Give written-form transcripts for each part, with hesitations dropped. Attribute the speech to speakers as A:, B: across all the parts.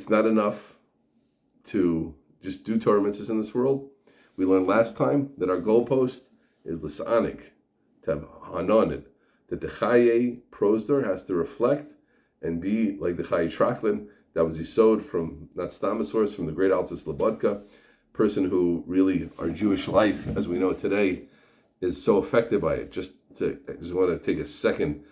A: it's not enough to just do Torah mitzvahs in this world. We learned last time that our goalpost is lisanik, to have hanonin, that the Chaye Prosdor has to reflect and be like the Chaye Trachlin that was Yisod from, not Stamasaurus, from the great Altus Slobodka, person who really, our Jewish life, as we know it today, is so affected by it. I just want to take a second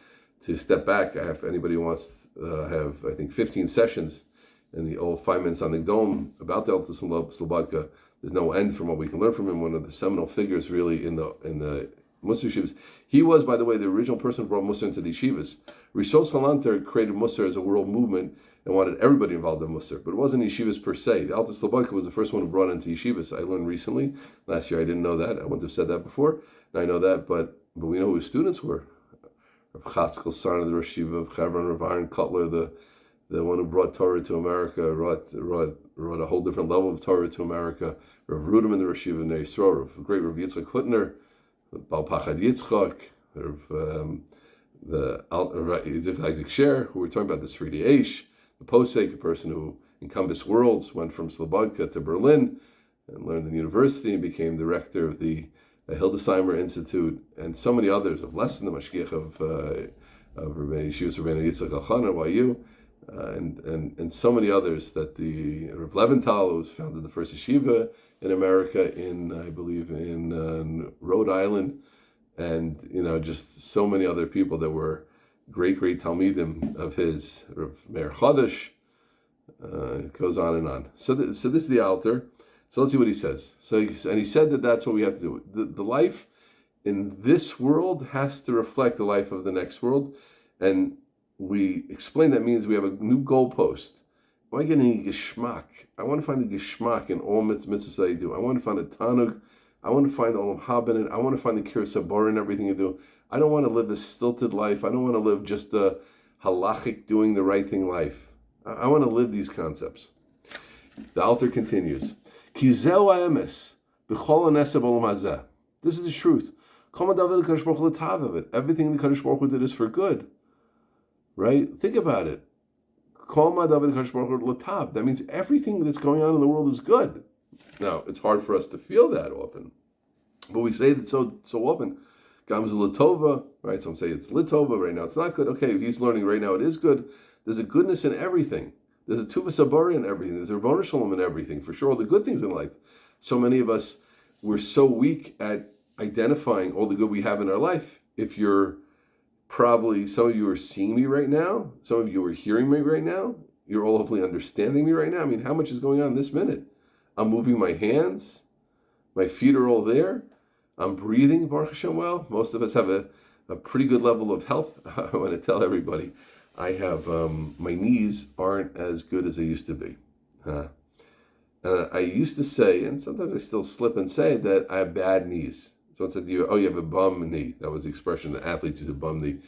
A: to step back. If anybody wants to have, I think, 15 sessions in the old 5 minutes on the Dome about the Altus Slobodka. There's no end from what we can learn from him. One of the seminal figures, really, in the Musar yeshivas. He was, by the way, the original person who brought Musar into the yeshivas. Rishon Salanter created Musar as a world movement and wanted everybody involved in Musar, but it wasn't yeshivas per se. The Altus Slobodka was the first one who brought it into yeshivas. I learned recently. Last year I didn't know that. I wouldn't have said that before. Now I know that, but we know who his students were. Rav Chatzkel Sarna, the Rosh Yeshiva of Hebron, Rav Aaron Cutler, the one who brought Torah to America, wrote a whole different level of Torah to America. Rav Ruderman, the Rosh Yeshiva of Ner Yisroel, great Rav Yitzchak Hutner, Baal Pachad Yitzchak, Isaac Sher, who we're talking about, the Sridi Eish, the Posek, a person who encompassed worlds, went from Slobodka to Berlin and learned in university and became the rector of the Hildesheimer Institute, and so many others, of Lesson, the Mashgiach of Rabbeim Yeshivas Rabbeinu Yitzchak Elchanan, YU, and so many others, that the Rav Leventhal, who founded the first yeshiva in America, I believe in Rhode Island, and just so many other people that were great talmidim of his, Rav Meir Chodesh. It goes on and on. So this is the altar. So let's see what he says. And he said that that's what we have to do. The life in this world has to reflect the life of the next world, and we explain that means we have a new goalpost. Am I getting a geschmack? I want to find the geschmack in all mitzvahs that I do. I want to find a tanug. I want to find the olam haba in it. I want to find the kiras habar in everything you do. I don't want to live this stilted life. I don't want to live just a halachic, doing the right thing life. I want to live these concepts. The altar continues. This is the truth. Everything the Kadosh Baruch Hu did is for good. Right? Think about it. That means everything that's going on in the world is good. Now, it's hard for us to feel that often, but we say that so often. Gamzu Litova, right? Some say it's Litova, right now it's not good. Okay, if he's learning right now it is good. There's a goodness in everything. There's a Tuva Sabari in everything. There's a Rabbanu Shalom in everything. For sure, all the good things in life. So many of us, we're so weak at identifying all the good we have in our life. If you're probably, some of you are seeing me right now. Some of you are hearing me right now. You're all hopefully understanding me right now. I mean, how much is going on this minute? I'm moving my hands. My feet are all there. I'm breathing, Baruch Hashem, well. Most of us have a pretty good level of health. I want to tell everybody, I have, my knees aren't as good as they used to be. I used to say, and sometimes I still slip and say, that I have bad knees. Someone said to you, you have a bum knee. That was the expression that athletes use, a bum knee.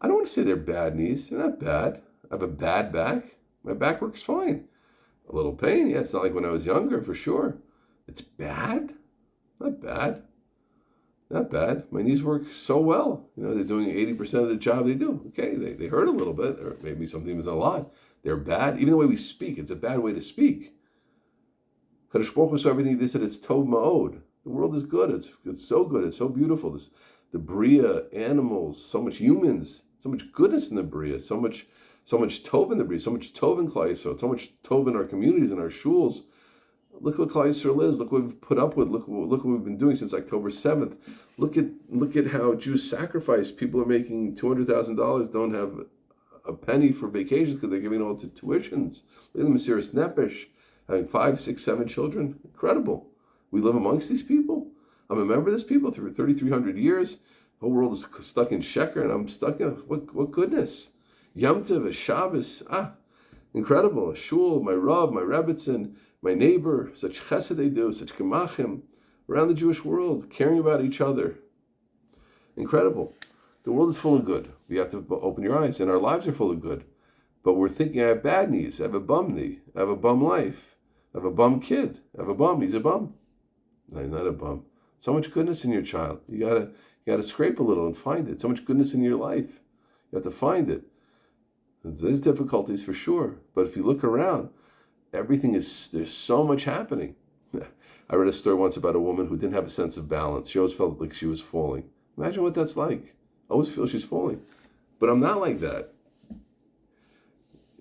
A: I don't want to say they're bad knees. They're not bad. I have a bad back. My back works fine. A little pain, yeah. It's not like when I was younger, for sure. It's bad? Not bad. Not bad. My knees work so well. They're doing 80% of the job they do. Okay, they hurt a little bit, or maybe something was a lot. They're bad. Even the way we speak, it's a bad way to speak. Kadosh Baruch Hu saw everything they said, it's tov ma'od. The world is good. It's so good. It's so beautiful. The bria, animals, so much humans, so much goodness in the bria, so much tov in the bria, so much tov in Klal Yisrael, so much tov in our communities, in our shuls. Look what Klal Yisrael is. Look what we've put up with. Look what we've been doing since October 7th. Look at how Jews sacrifice. People are making $200,000, don't have a penny for vacations because they're giving it all to tuitions. Look at the Mesilas Nefesh, having 5, 6, 7 children. Incredible. We live amongst these people. I'm a member of this people through 3,300 years. The whole world is stuck in Sheker, and I'm stuck in what goodness. Yom Tov, Shabbos, incredible. A shul, my Rav, my Rebbitzin, my neighbor, such chesed they do, such gemachim around the Jewish world, caring about each other. Incredible. The world is full of good. You have to open your eyes, and our lives are full of good. But we're thinking, I have bad knees, I have a bum knee, I have a bum life, I have a bum kid, I have a bum, he's a bum. No, he's not a bum. So much goodness in your child. You gotta scrape a little and find it. So much goodness in your life. You have to find it. There's difficulties for sure, but if you look around, there's so much happening. I read a story once about a woman who didn't have a sense of balance. She always felt like she was falling. Imagine what that's like. I always feel she's falling. But I'm not like that.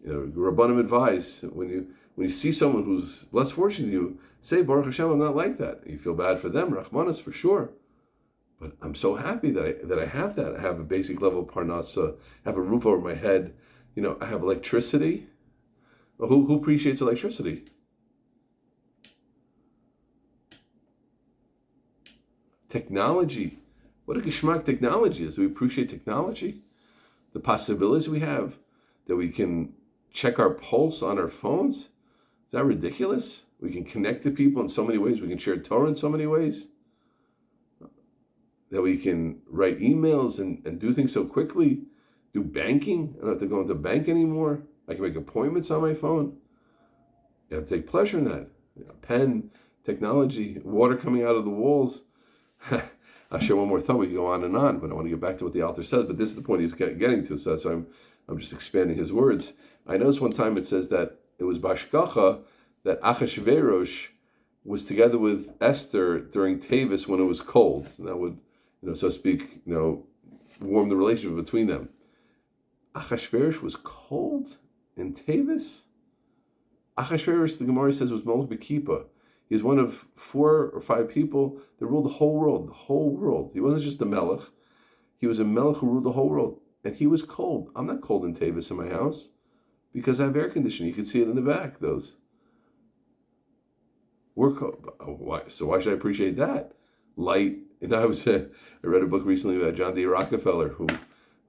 A: Rabbeim advice, when you see someone who's less fortunate than you, say, Baruch Hashem, I'm not like that. You feel bad for them, Rachmanis, for sure. But I'm so happy that I have that. I have a basic level of parnasa, I have a roof over my head, I have electricity. Who appreciates electricity? Technology. What a geschmack technology is. Do we appreciate technology? The possibilities we have, that we can check our pulse on our phones. Is that ridiculous? We can connect to people in so many ways. We can share Torah in so many ways. That we can write emails and do things so quickly. Do banking. I don't have to go into a bank anymore. I can make appointments on my phone. You have to take pleasure in that. Pen, technology, water coming out of the walls. I'll share one more thought. We can go on and on, but I want to get back to what the author says. But this is the point he's getting to, so I'm just expanding his words. I noticed one time it says that it was Bashkacha that Achashverosh was together with Esther during Tavis when it was cold. And that would, so to speak, warm the relationship between them. Achashverosh was cold in Tavis? Achashverosh, the Gemara says, was Melech B'Kippah. He was one of 4 or 5 people that ruled the whole world. He wasn't just a melech. He was a melech who ruled the whole world. And he was cold. I'm not cold in Tavis in my house because I have air conditioning. You can see it in the back, those. We're cold. So why should I appreciate that? Light. I read a book recently about John D. Rockefeller, who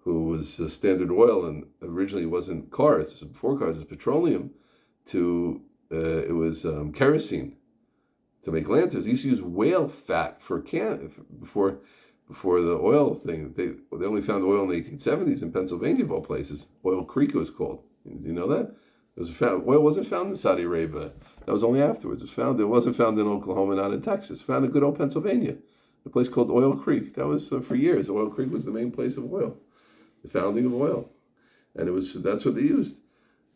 A: was Standard Oil, and originally it wasn't cars. Before cars, it was petroleum. It was kerosene. To make lanterns, they used to use whale fat for before the oil thing. They only found oil in the 1870s in Pennsylvania, of all places. Oil Creek it was called. Do you know that? Oil wasn't found in Saudi Arabia. That was only afterwards. It wasn't found in Oklahoma, not in Texas. Found in good old Pennsylvania, a place called Oil Creek. That was for years. Oil Creek was the main place of oil, the founding of oil, and that's what they used.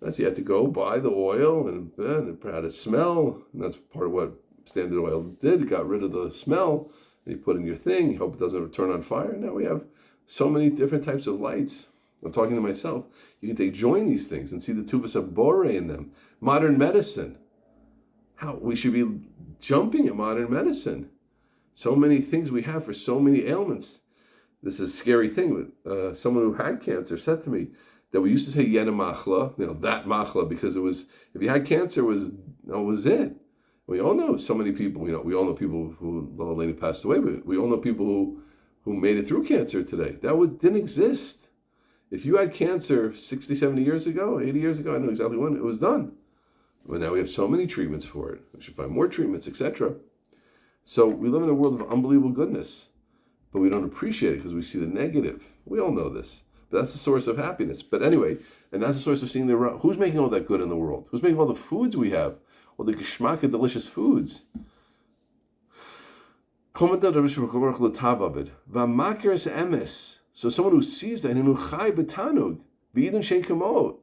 A: You had to go buy the oil, and it had a smell, and that's part of what Standard Oil did. It got rid of the smell, and you put in your thing. You hope it doesn't turn on fire. Now we have so many different types of lights. I'm talking to myself. You can join these things and see the tuvas of bore in them. Modern medicine. How we should be jumping at modern medicine. So many things we have for so many ailments. This is a scary thing. Someone who had cancer said to me that we used to say yena machla, that machla, because it was, if you had cancer, it was it. We all know so many people. We all know people who the old lady passed away, but we all know people who made it through cancer today. That didn't exist. If you had cancer 60, 70 years ago, 80 years ago, I know exactly when, it was done. But now we have so many treatments for it. We should find more treatments, etc. So we live in a world of unbelievable goodness, but we don't appreciate it because we see the negative. We all know this. But that's the source of happiness. But anyway, and that's the source of seeing who's making all that good in the world? Who's making all the foods we have? All the geschmack of delicious foods. So someone who sees that,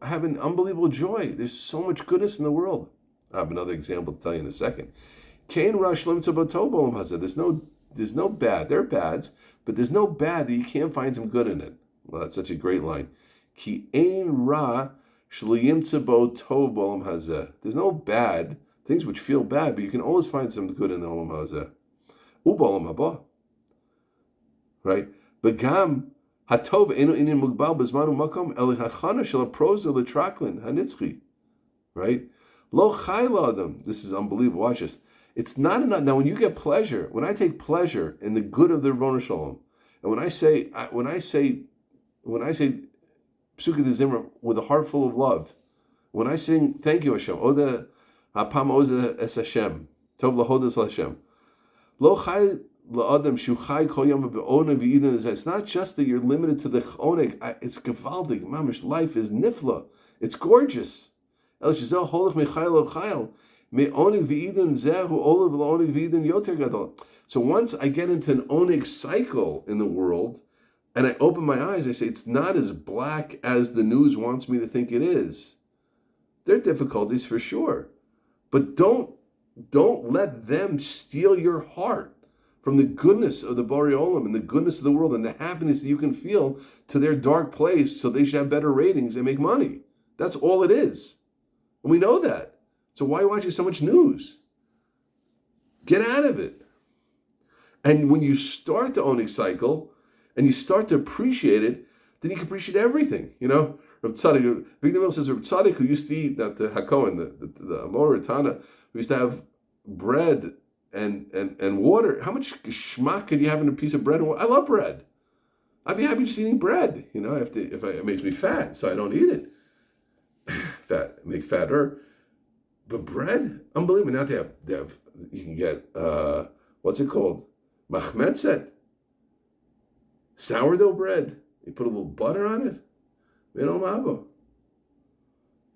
A: I have an unbelievable joy. There's so much goodness in the world. I have another example to tell you in a second. There's no bad. There are bads, but there's no bad that you can't find some good in it. Well, that's such a great line. There's no bad, things which feel bad, but you can always find some good in the olam hazeh. U'b'olam haba. Right? Begam hatov enu inin mugbal bezman u'makom el hachana shel haproza l'traklin hanitzchi. Right? Lo chayla adam. This is unbelievable. Watch this. It's not enough. Now, when you get pleasure, when I take pleasure in the good of the Rebbeinu Shalom, and when I say Psukkah de Zimra with a heart full of love, when I sing thank you Hashem, Oda Hapam Oza Es Hashem, Tov Lahodas Hashem, Lo Chai LaAdam Shu Chai Kol Yom Be'oneg V'Iden. It's not just that you're limited to the Oneg. It's Gevaldig. Mamish, life is nifla. It's gorgeous. El Shizel Holach Mechayel Lo Chayel Me'oneg V'Iden Zehu Olav LaOneg V'Iden Yoter Gadol. So once I get into an Oneg cycle in the world, and I open my eyes, I say, it's not as black as the news wants me to think it is. There are difficulties for sure. But don't let them steal your heart from the goodness of the Borei Olam and the goodness of the world and the happiness that you can feel to their dark place so they should have better ratings and make money. That's all it is. And we know that. So why watching so much news? Get out of it. And when you start the Onik cycle and you start to appreciate it, then you can appreciate everything. Rav Tzaddik, Victor Mill says, Rav Tzaddik, who used to eat, not the Hakohen, the Amor Tana, who used to have bread and water. How much geschmack can you have in a piece of bread and water? I love bread. I'd be happy just eating bread. It makes me fat, so I don't eat it. Make fatter. But bread, unbelievable. Now they have you can get, what's it called? Machmetzet. Sourdough bread. You put a little butter on it.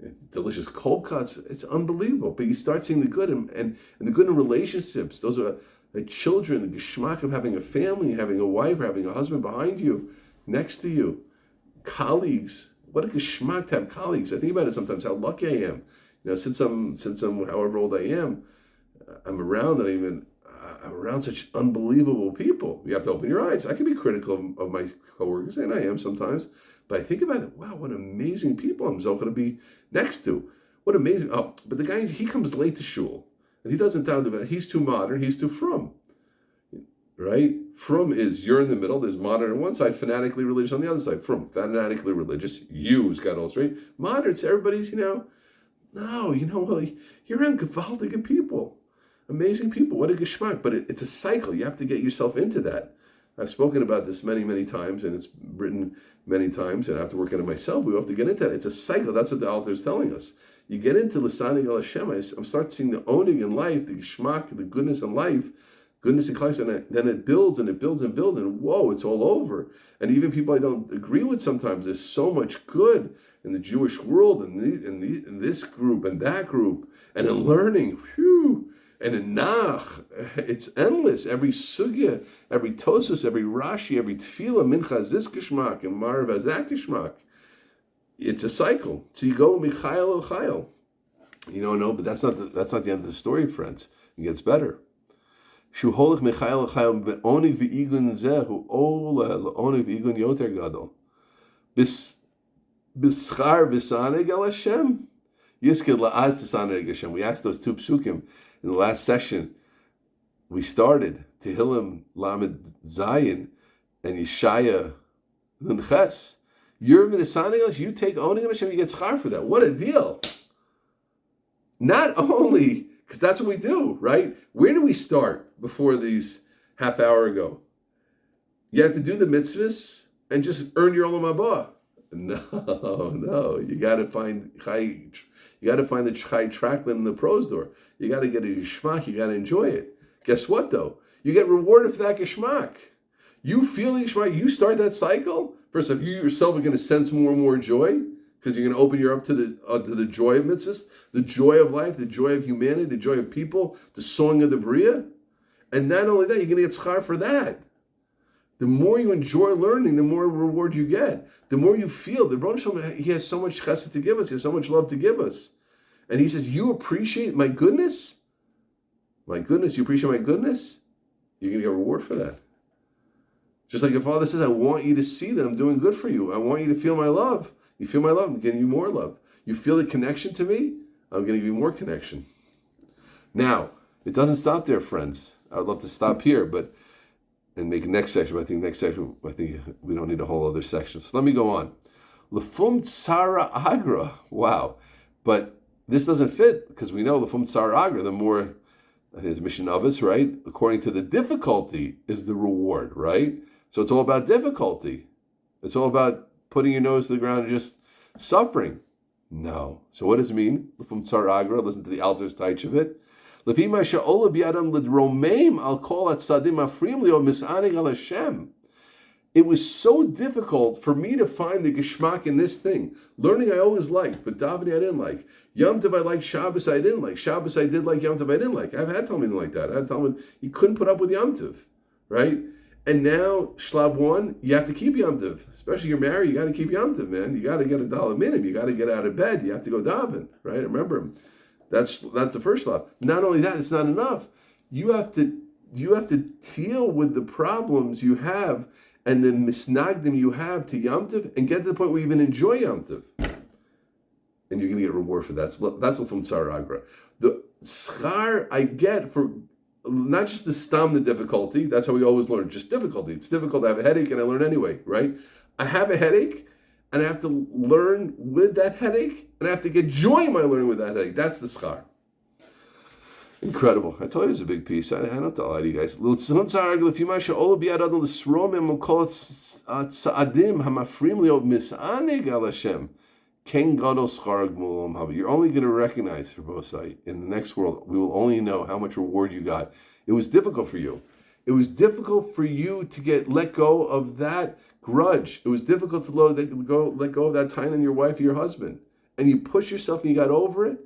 A: It's delicious cold cuts. It's unbelievable. But you start seeing the good and the good in relationships. Those are the children, the geschmack of having a family, having a wife, or having a husband behind you, next to you. Colleagues. What a geschmack to have colleagues. I think about it sometimes, how lucky I am. Since I'm however old I am, I'm around such unbelievable people. You have to open your eyes. I can be critical of my coworkers, and I am sometimes. But I think about it, wow, what amazing people I'm so going to be next to. What amazing, but the guy, he comes late to shul. And he doesn't doubt about it. He's too modern, he's too frum. Right? Frum is, you're in the middle, there's modern on one side, fanatically religious on the other side. Frum, fanatically religious, you's got all straight. Modern, so everybody's, no, well, you're around gewaltige people. Amazing people, what a geschmack. But it's a cycle, you have to get yourself into that. I've spoken about this many, many times, and it's written many times, and I have to work on it myself. We have to get into that. It's a cycle. That's what the author is telling us. You get into Lisanig al Hashem, I'm start seeing the owning in life, the geschmack, the goodness in life, goodness in Christ, and then it builds and it builds and builds, and whoa, it's all over. And even people I don't agree with sometimes, there's so much good in the Jewish world, and in this group and that group, and in learning, whew. And in Nach, it's endless. Every sugya, every tosus, every Rashi, every tefillah, mincha has this geschmack, and Marav has that geschmack. It's a cycle. So you go Michael El Chayil. No, but that's not the end of the story, friends. It gets better. Shuholich Michael El Chayil be'onig v'igun zehu ola le'onig v'igun yoter gadol. B'schar v'saneg el Hashem. Yiskid la'az t'saneg Hashem. We asked those two psukim. In the last session, we started Tehillim Lamed Zayin and Yeshaya Lunches. You're Minisanish, you take owning on Hashem, you get schar for that. What a deal. Not only, because that's what we do, right? Where do we start before these half hour ago? You have to do the mitzvahs and just earn your olam haba. No. You got to find the Chai Tracklin in the prose door. You got to get a geschmack. You got to enjoy it. Guess what, though? You get rewarded for that geschmack. You feel the geschmack. You start that cycle. First off, you yourself are going to sense more and more joy because you're going to open your up to the joy of mitzvahs, the joy of life, the joy of humanity, the joy of people, the song of the Bria. And not only that, you're going to get schar for that. The more you enjoy learning, the more reward you get. The more you feel, the Ron Shalom, he has so much chesed to give us. He has so much love to give us. And he says, you appreciate my goodness? My goodness, you appreciate my goodness? You're going to get a reward for that. Just like your father says, I want you to see that I'm doing good for you. I want you to feel my love. You feel my love, I'm giving you more love. You feel the connection to me, I'm going to give you more connection. Now, it doesn't stop there, friends. I would love to stop here, and make next section. But I think we don't need a whole other section. So let me go on. Lefum tsara agra. Wow. But this doesn't fit because we know lefum tsara agra, the more, I think it's mission of us, right? According to the difficulty is the reward, right? So it's all about difficulty. It's all about putting your nose to the ground and just suffering. No. So what does it mean? Lefum tsara agra, listen to the Alter's Taich of it. It was so difficult for me to find the geschmack in this thing. Learning I always liked, but davening I didn't like. Yom Tov I liked, Shabbos I didn't like. Shabbos I did like, Yom Tov I didn't like. I've had Talmudim like that. I had Talmudim, you couldn't put up with Yom Tov, right? And now, Shlav 1, you have to keep Yom Tov. Especially you're married, you got to keep Yom Tov, man. You got to get a dollar minimum. You got to get out of bed. You have to go daven, right? Remember, That's the first law. Not only that, it's not enough. You have to deal with the problems you have and the misnagdim you have to Yom Tov and get to the point where you even enjoy Yom Tov. And you're going to get reward for that. That's from Tzar Agra. The schar I get for not just the stam, the difficulty. That's how we always learn. Just difficulty. It's difficult. I have a headache and I learn anyway, right? I have a headache and I have to learn with that headache and I have to get joy in my learning with that headache. That's the schar. Incredible. I told you it was a big piece. I don't tell lie to you guys. You're only going to recognize, Rabosai, in the next world, we will only know how much reward you got. It was difficult for you. It was difficult for you to let go of that grudge. It was difficult to let go of that time in your wife or your husband. And you push yourself and you got over it.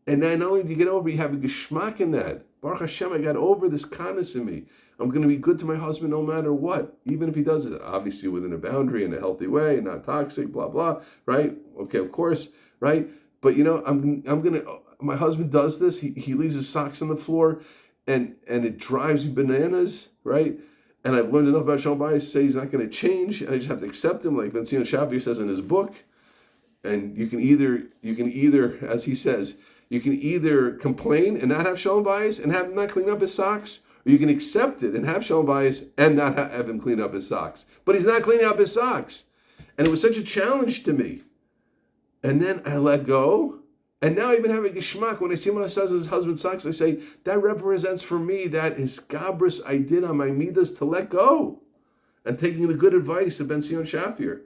A: And then not only do you get over it, you have a geschmack in that. Baruch Hashem, I got over this kindness in me. I'm going to be good to my husband no matter what. Even if he does it, obviously within a boundary, in a healthy way, not toxic, blah, blah, right? Okay, of course, right? But my husband does this. He leaves his socks on the floor and it drives me bananas, right? And I've learned enough about Shalom Bayis to say he's not going to change. And I just have to accept him, like Mesilas Yesharim says in his book. And you can either, as he says, you can either complain and not have Shalom Bayis and have him not clean up his socks, or you can accept it and have Shalom Bayis and not have him clean up his socks. But he's not cleaning up his socks. And it was such a challenge to me. And then I let go. And now I even have a geschmack. When I see my husband's socks, I say, that represents for me that iskabris I did on my midas to let go. And taking the good advice of Ben Sion Shafir.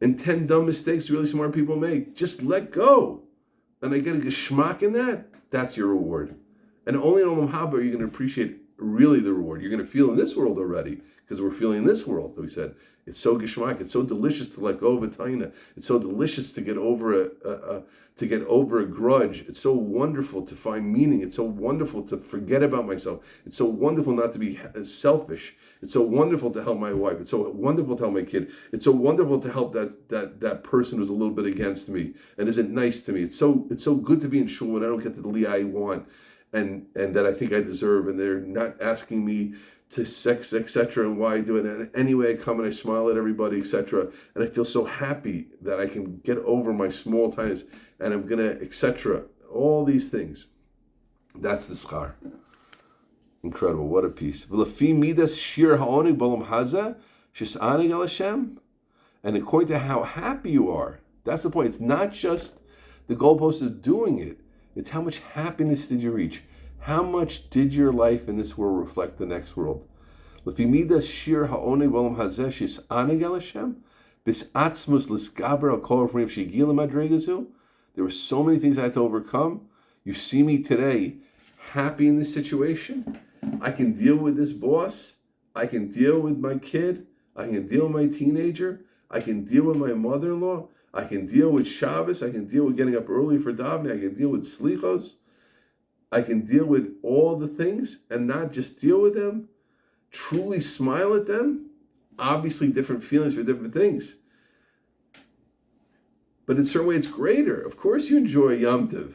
A: And 10 dumb mistakes really smart people make. Just let go. And I get a geschmack in that, that's your reward. And only in Olam Haba are you going to appreciate really the reward. You're going to feel in this world already, because we're feeling in this world. We said, it's so geschmack, it's so delicious to let go of a taina. It's so delicious to get over a grudge. It's so wonderful to find meaning. It's so wonderful to forget about myself. It's so wonderful not to be selfish. It's so wonderful to help my wife. It's so wonderful to help my kid. It's so wonderful to help that person who's a little bit against me and isn't nice to me. It's so good to be in shul when I don't get to the li I want and that I think I deserve, and they're not asking me to sex, etc., and why I do it. And anyway, I come and I smile at everybody, etc., and I feel so happy that I can get over my small tightness, and I'm gonna, etc. All these things. That's the schar. Incredible, what a piece. And according to how happy you are, that's the point. It's not just the goalpost of doing it. It's how much happiness did you reach? How much did your life in this world reflect the next world? There were so many things I had to overcome. You see me today, happy in this situation. I can deal with this boss. I can deal with my kid. I can deal with my teenager. I can deal with my mother-in-law. I can deal with Shabbos. I can deal with getting up early for davening. I can deal with slichos. I can deal with all the things and not just deal with them. Truly smile at them. Obviously, different feelings for different things. But in a certain way, it's greater. Of course, you enjoy Yom Tov.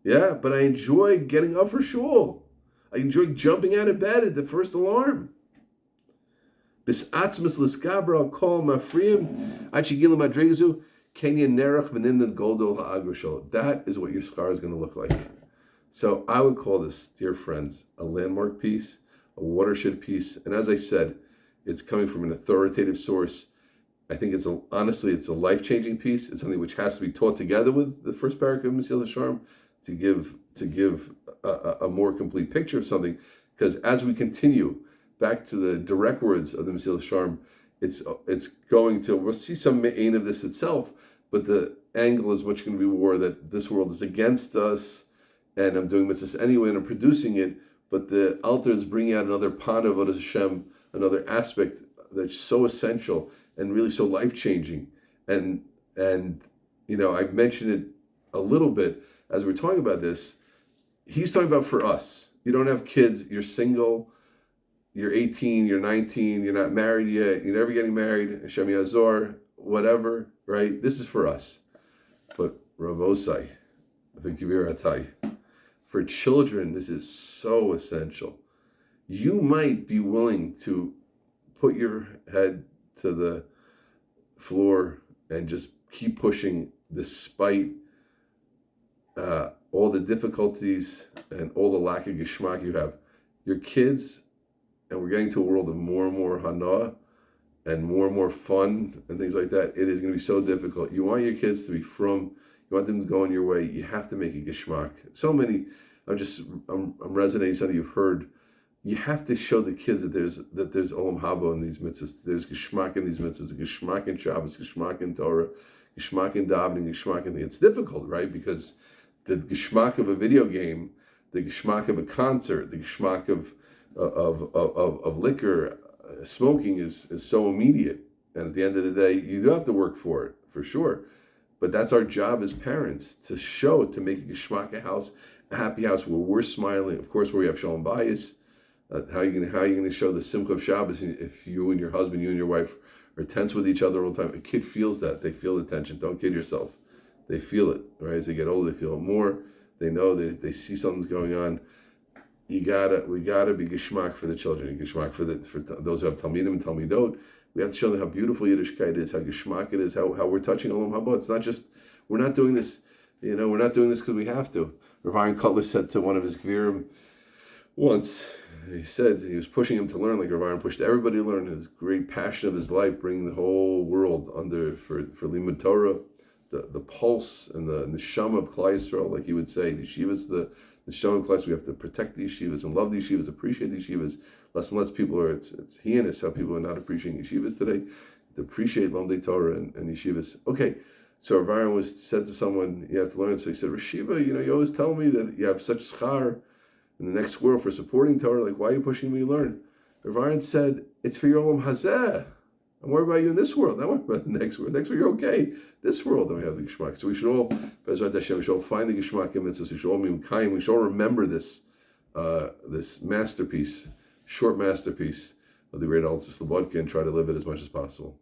A: Yeah, but I enjoy getting up for shul. I enjoy jumping out of bed at the first alarm. That is what your scar is going to look like. So I would call this, dear friends, a landmark piece, a watershed piece. And as I said, it's coming from an authoritative source. I think it's a life-changing piece. It's something which has to be taught together with the first paragraph of Mesilas Yesharim to give a more complete picture of something. Because as we continue back to the direct words of the Mesilas Yesharim, it's going to, we'll see some me'ain of this itself, but the angle is much going to be more that this world is against us, and I'm doing mitzvahs anyway, and I'm producing it, but the altar is bringing out another pan of Avodas Hashem, another aspect that's so essential and really so life-changing. And I mentioned it a little bit as we're talking about this. He's talking about for us. You don't have kids, you're single, you're 18, you're 19, you're not married yet, you're never getting married, Hashem Yazor, whatever, right? This is for us. But Rav Osai, For children, this is so essential. You might be willing to put your head to the floor and just keep pushing despite all the difficulties and all the lack of geschmack you have. Your kids, and we're getting to a world of more and more hana and more fun and things like that. It is going to be so difficult. You want your kids to be frum. You want them to go on your way. You have to make a geschmack. So many. I'm resonating something you've heard. You have to show the kids that there's olam haba in these mitzvahs. There's geschmack in these mitzvahs. Geschmack in Shabbos, geschmack in Torah, geschmack in davening, geschmack in. It's difficult, right? Because the geschmack of a video game, the geschmack of a concert, the geschmack of liquor, smoking is so immediate. And at the end of the day, you do have to work for it, for sure. But that's our job as parents, to show, to make a geschmack house, a happy house where we're smiling. Of course, where we have shalom bayis. How are you going to show the simcha of Shabbos if you and your husband, you and your wife are tense with each other all the time? A kid feels that. They feel the tension. Don't kid yourself. They feel it, right? As they get older, they feel it more. They know they see something's going on. We gotta be geschmack for the children, geschmack for those who have talmidim and talmidot. We have to show them how beautiful Yiddishkeit is, how geschmack it is, how we're touching olam haba. It's not just, we're not doing this, we're not doing this because we have to. Rav Aaron Kotler said to one of his gvirim once, he said he was pushing him to learn, like Rav Aaron pushed everybody to learn. His great passion of his life, bringing the whole world under for limud Torah, the pulse and the neshama of Klal Yisrael, like he would say, the yeshivas, the neshama of Klal Yisrael. We have to protect the yeshivas and love the yeshivas, appreciate the yeshivas. Less and less people are. It's heinous how people are not appreciating yeshivas today. To appreciate Lomdei Torah and yeshivas. Okay, so Rav Aaron said to someone, you have to learn. So he said, Rashiva, you always tell me that you have such schar in the next world for supporting Torah. Like, why are you pushing me to learn? Rav Aaron said, it's for your olam hazeh. I'm worried about you in this world. Not worried about the next world. Next world, you're okay. This world, then we have the Geshmak. So we should all, Bezrat Hashem, we should all find the Geshmak in mitzvahs. We should all be Mekayim. We should all remember this masterpiece, short masterpiece of the great Alter Slobodka, and try to live it as much as possible.